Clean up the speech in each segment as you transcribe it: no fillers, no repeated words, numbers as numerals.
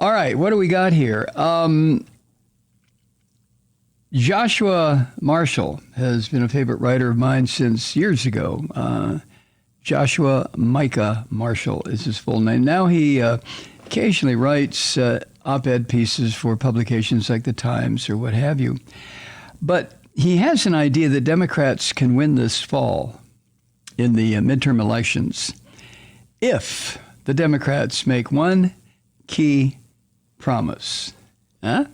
All right, what do we got here? Joshua Marshall has been a favorite writer of mine since years ago. Joshua Micah Marshall is his full name. Now he occasionally writes op-ed pieces for publications like The Times or what have you. But he has an idea that Democrats can win this fall in the midterm elections if the Democrats make one key promise. Now,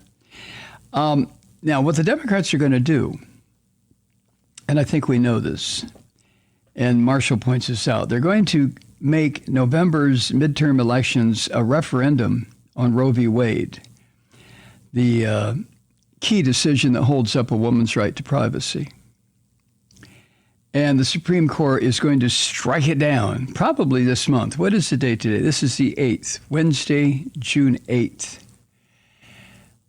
what the Democrats are going to do, and I think we know this, and Marshall points this out, they're going to make November's midterm elections a referendum on Roe v. Wade, the key decision that holds up a woman's right to privacy. And the Supreme Court is going to strike it down probably this month. What is the date today? This is the 8th, Wednesday, June 8th.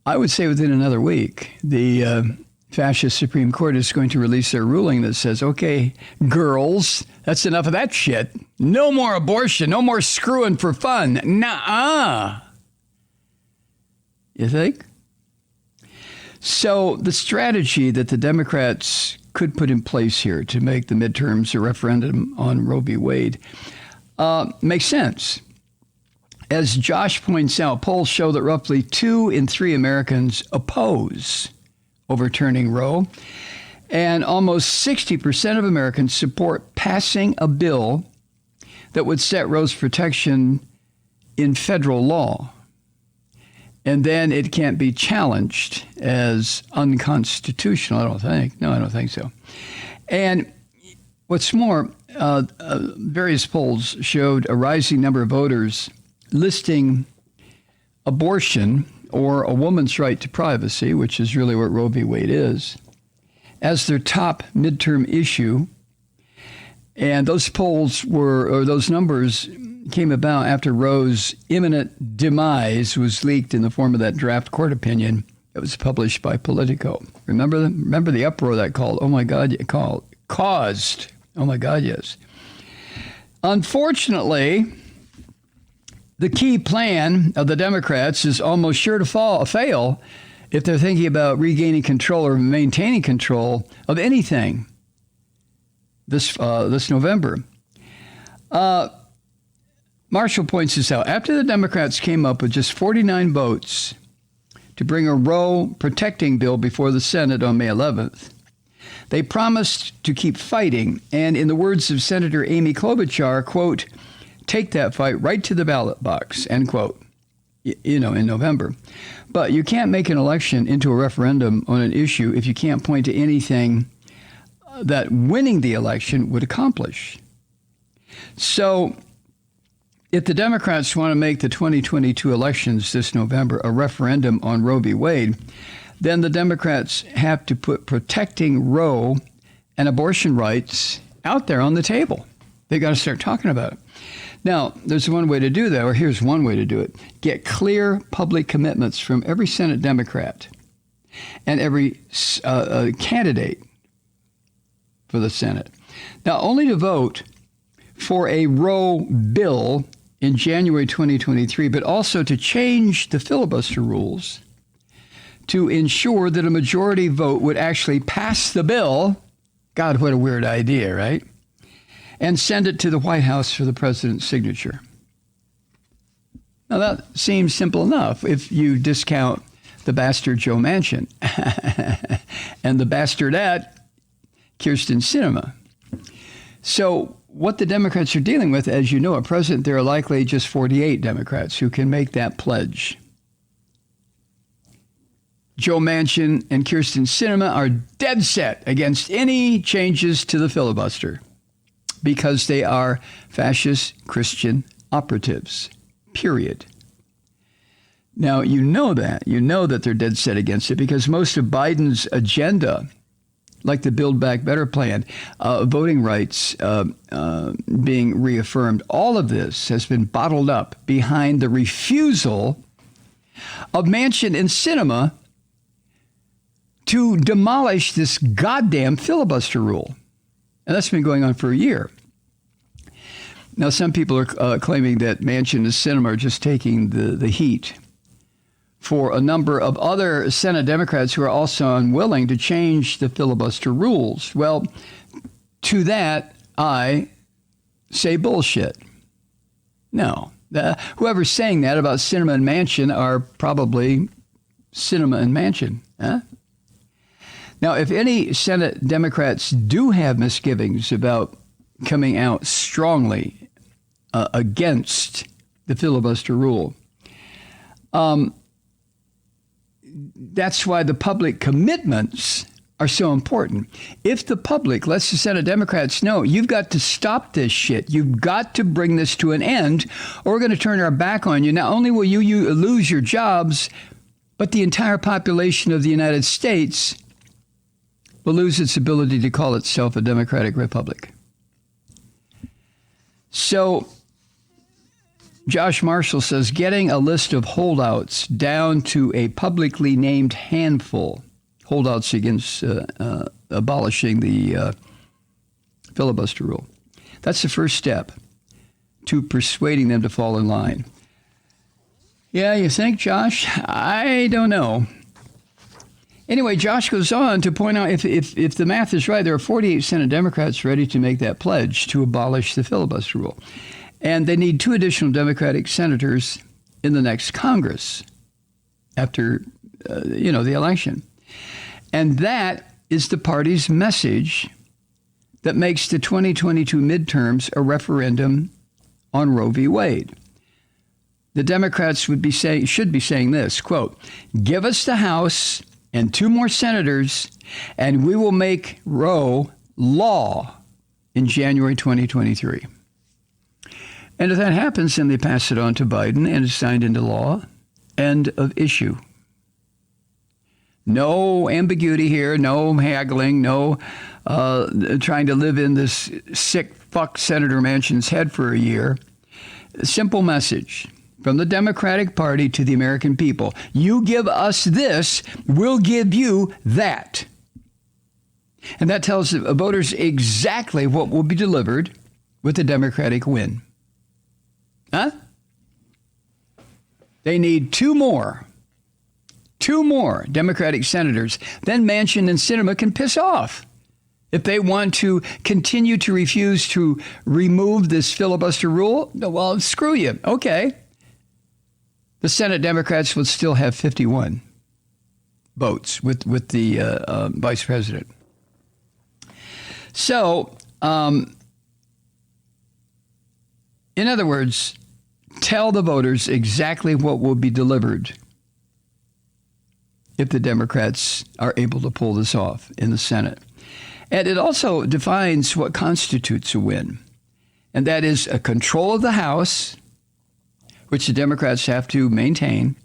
I would say within another week, the fascist Supreme Court is going to release their ruling that says, okay, girls, that's enough of that shit. No more abortion, no more screwing for fun. Nuh-uh. You think? So the strategy that the Democrats could put in place here to make the midterms a referendum on Roe v. Wade makes sense. As Josh points out, polls show that roughly 2 in 3 Americans oppose overturning Roe, and almost 60% of Americans support passing a bill that would set Roe's protection in federal law. And then it can't be challenged as unconstitutional, I don't think. No, I don't think so. And what's more, various polls showed a rising number of voters listing abortion or a woman's right to privacy, which is really what Roe v. Wade is, as their top midterm issue. And those polls those numbers came about after Roe's imminent demise was leaked in the form of that draft court opinion that was published by Politico. Remember the uproar that caused? Oh my God, yes. Unfortunately, the key plan of the Democrats is almost sure to fail if they're thinking about regaining control or maintaining control of anything this November. Marshall points this out. After the Democrats came up with just 49 votes to bring a Roe protecting bill before the Senate on May 11th, they promised to keep fighting. And in the words of Senator Amy Klobuchar, quote, take that fight right to the ballot box, end quote, in November. But you can't make an election into a referendum on an issue if you can't point to anything that winning the election would accomplish. So if the Democrats want to make the 2022 elections this November a referendum on Roe v. Wade, then the Democrats have to put protecting Roe and abortion rights out there on the table. They got to start talking about it. Now, there's one way to do that, or here's one way to do it. Get clear public commitments from every Senate Democrat and every candidate for the Senate. Now, only to vote for a Roe bill in January 2023, but also to change the filibuster rules to ensure that a majority vote would actually pass the bill. God, what a weird idea, right? And send it to the White House for the president's signature. Now, that seems simple enough if you discount the bastard Joe Manchin and the bastardette Kyrsten Sinema. So what the Democrats are dealing with, as you know, at present, there are likely just 48 Democrats who can make that pledge. Joe Manchin and Kyrsten Sinema are dead set against any changes to the filibuster because they are fascist Christian operatives, period. Now, you know that they're dead set against it because most of Biden's agenda, like the Build Back Better plan, voting rights being reaffirmed, all of this has been bottled up behind the refusal of Manchin and Sinema to demolish this goddamn filibuster rule. And that's been going on for a year. Now, some people are claiming that Manchin and Sinema are just taking the heat for a number of other Senate Democrats who are also unwilling to change the filibuster rules. Well, to that, I say bullshit. No. Whoever's saying that about Sinema and Manchin are probably Sinema and Manchin. Huh? Now, if any Senate Democrats do have misgivings about coming out strongly against the filibuster rule, that's why the public commitments are so important. If the public lets the Senate Democrats know, you've got to stop this shit. You've got to bring this to an end, or we're going to turn our back on you. Not only will you lose your jobs, but the entire population of the United States will lose its ability to call itself a democratic republic. So Josh Marshall says getting a list of holdouts down to a publicly named handful, holdouts against abolishing the filibuster rule. That's the first step to persuading them to fall in line. Yeah, you think, Josh? I don't know. Anyway, Josh goes on to point out if the math is right, there are 48 Senate Democrats ready to make that pledge to abolish the filibuster rule. And they need 2 additional Democratic senators in the next Congress after, the election. And that is the party's message that makes the 2022 midterms a referendum on Roe v. Wade. The Democrats should be saying this, quote, give us the House and 2 more senators, and we will make Roe law in January 2023. And if that happens, then they pass it on to Biden and it's signed into law. End of issue. No ambiguity here, no haggling, no trying to live in this sick fuck Senator Manchin's head for a year. Simple message from the Democratic Party to the American people. You give us this, we'll give you that. And that tells voters exactly what will be delivered with the Democratic win. Huh? They need 2 more Democratic senators. Then Manchin and Sinema can piss off. If they want to continue to refuse to remove this filibuster rule, well, screw you. Okay. The Senate Democrats would still have 51 votes with the vice president. So, in other words, tell the voters exactly what will be delivered if the Democrats are able to pull this off in the Senate. And it also defines what constitutes a win. And that is a control of the House, which the Democrats have to maintain,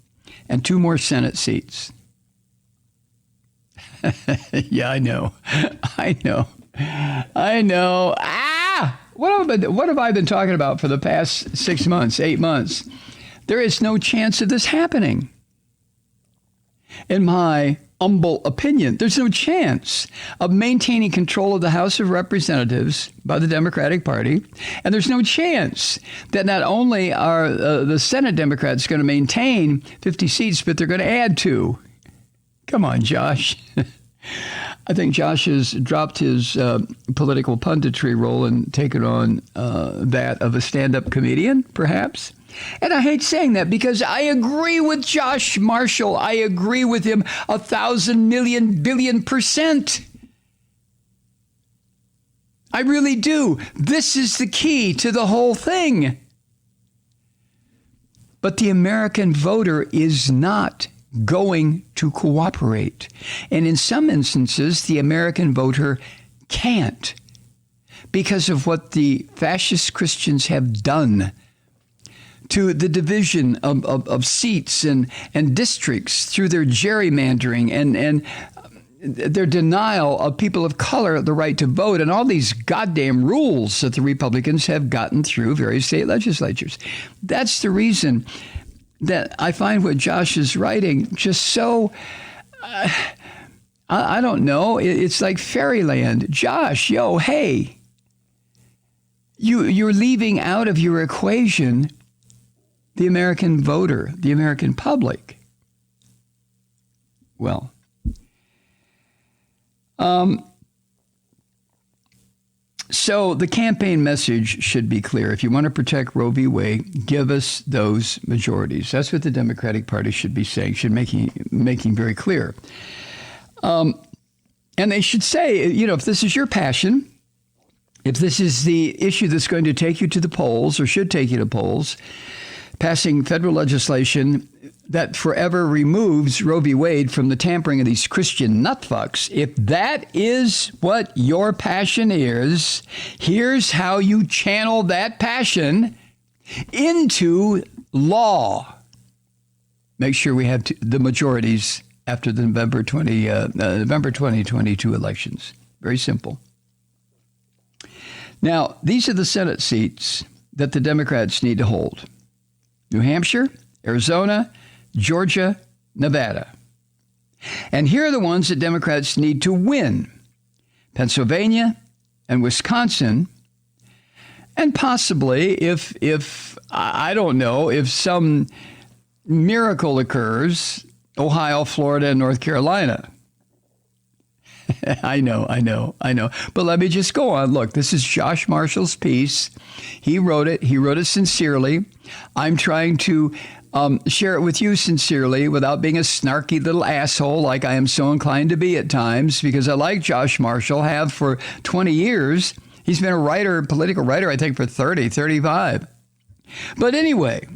and 2 more Senate seats. Yeah, I know. What have I been talking about for the past 6 months, 8 months? There is no chance of this happening. In my humble opinion, there's no chance of maintaining control of the House of Representatives by the Democratic Party. And there's no chance that not only are the Senate Democrats going to maintain 50 seats, but they're going to add 2. Come on, Josh. I think Josh has dropped his political punditry role and taken on that of a stand-up comedian, perhaps. And I hate saying that because I agree with Josh Marshall. I agree with him 1,000,000,000,000,000,000%. I really do. This is the key to the whole thing. But the American voter is not going to cooperate. And in some instances, the American voter can't because of what the fascist Christians have done to the division of seats and districts through their gerrymandering and their denial of people of color the right to vote and all these goddamn rules that the Republicans have gotten through various state legislatures. That's the reason that I find what Josh is writing just so, I don't know, it's like fairyland. Josh, hey, you're leaving out of your equation the American voter, the American public. well. So the campaign message should be clear. If you want to protect Roe v. Wade, give us those majorities. That's what the Democratic Party should be saying, should making very clear. And they should say, if this is your passion, if this is the issue that's going to take you to the polls or should take you to polls, passing federal legislation that forever removes Roe v. Wade from the tampering of these Christian nutfucks, if that is what your passion is, here's how you channel that passion into law. Make sure we have the majorities after the November 2022 elections. Very simple. Now, these are the Senate seats that the Democrats need to hold. New Hampshire, Arizona, Georgia, Nevada. And here are the ones that Democrats need to win. Pennsylvania and Wisconsin. And possibly, if I don't know, if some miracle occurs, Ohio, Florida, and North Carolina. I know. But let me just go on. Look, this is Josh Marshall's piece. He wrote it. He wrote it sincerely. I'm trying to share it with you sincerely without being a snarky little asshole like I am so inclined to be at times, because I like Josh Marshall, have for 20 years. He's been a writer, political writer, I think, for 35. But anyway,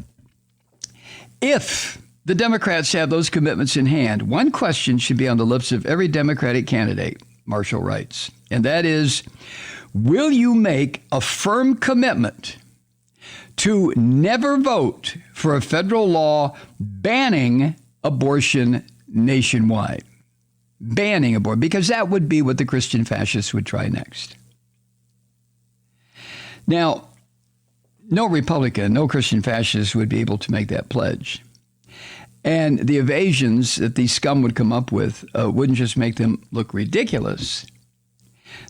if the Democrats have those commitments in hand, one question should be on the lips of every Democratic candidate, Marshall writes, and that is, will you make a firm commitment to never vote for a federal law banning abortion nationwide? Banning abortion, because that would be what the Christian fascists would try next. Now, no Republican, no Christian fascist would be able to make that pledge. And the evasions that these scum would come up with wouldn't just make them look ridiculous.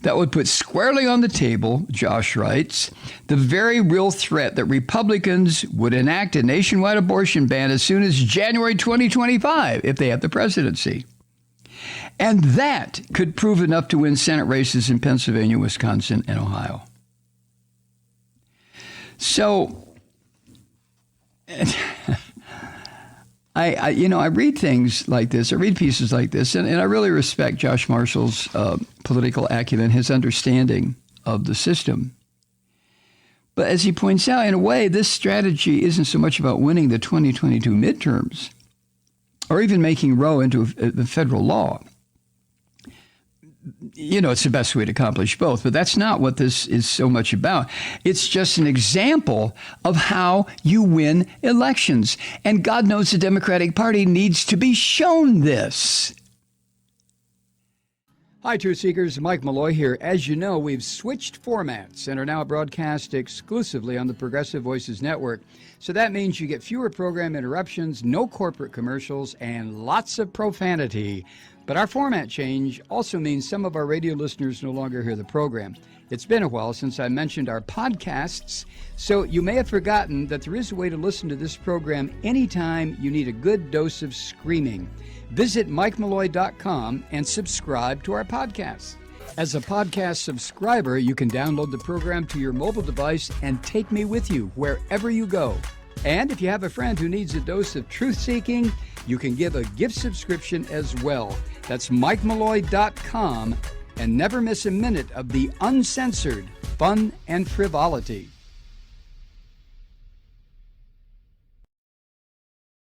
That would put squarely on the table, Josh writes, the very real threat that Republicans would enact a nationwide abortion ban as soon as January 2025 if they have the presidency. And that could prove enough to win Senate races in Pennsylvania, Wisconsin, and Ohio. So, I read things like this, I read pieces like this, and I really respect Josh Marshall's political acumen, his understanding of the system. But as he points out, in a way, this strategy isn't so much about winning the 2022 midterms or even making Roe into a federal law. It's the best way to accomplish both, but that's not what this is so much about. It's just an example of how you win elections. And God knows the Democratic Party needs to be shown this. Hi, Truth Seekers. Mike Malloy here. As you know, we've switched formats and are now broadcast exclusively on the Progressive Voices Network. So that means you get fewer program interruptions, no corporate commercials, and lots of profanity. But our format change also means some of our radio listeners no longer hear the program. It's been a while since I mentioned our podcasts, so you may have forgotten that there is a way to listen to this program anytime you need a good dose of screaming. Visit MikeMalloy.com and subscribe to our podcasts. As a podcast subscriber, you can download the program to your mobile device and take me with you wherever you go. And if you have a friend who needs a dose of truth-seeking, you can give a gift subscription as well. That's MikeMalloy.com, and never miss a minute of the uncensored fun and frivolity.